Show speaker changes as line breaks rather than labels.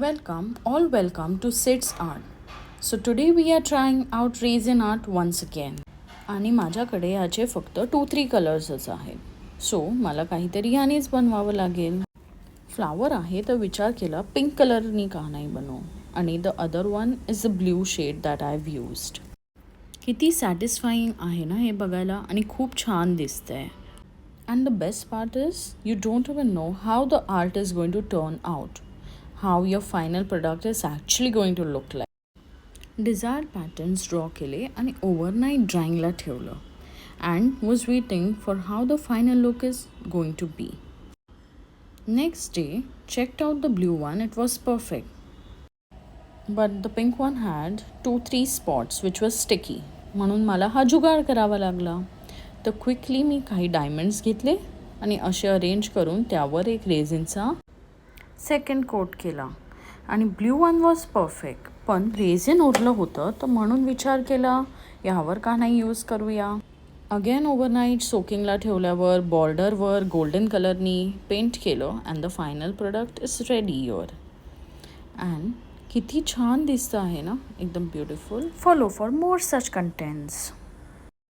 Welcome to Sid's Art. So today we are trying out resin art once again. आणि माझ्याकडे याचे फक्त 2-3 कलर्सच आहेत. सो मला काहीतरी यानेच बनवावं लागेल. फ्लावर आहे तर विचार केला पिंक कलरनी का नाही बनवू. आणि the other one is a blue shade that I have used. किती सॅटिस्फाईंग आहे ना हे बघायला आणि खूप छान दिसतंय. And the best part is, you don't even know how the art is going to turn out, how your final product is actually going to look like. Desired patterns draw केले आणि overnight dryingला ठेवलं and was waiting for how the final look is going to be. Next day, checked out the blue one, it was perfect. But the pink one had 2-3 spots which was sticky. म्हणून मला हा जुगाड करावा लागला. तर quickly मी काही diamonds घेतले आणि असे अरेंज करून त्यावर एक रेझिनचा सेकंड कोट केला आणि ब्ल्यू वन वॉज परफेक्ट. पण रेझिन उरलं होतं तर म्हणून विचार केला यावर का नाही यूज करूया. अगेन ओव्हरनाईट सोकिंगला ठेवल्यावर बॉर्डरवर गोल्डन कलरनी पेंट केलं and the final product is ready your. And किती छान दिसतं आहे ना, एकदम beautiful. Follow for more such contents.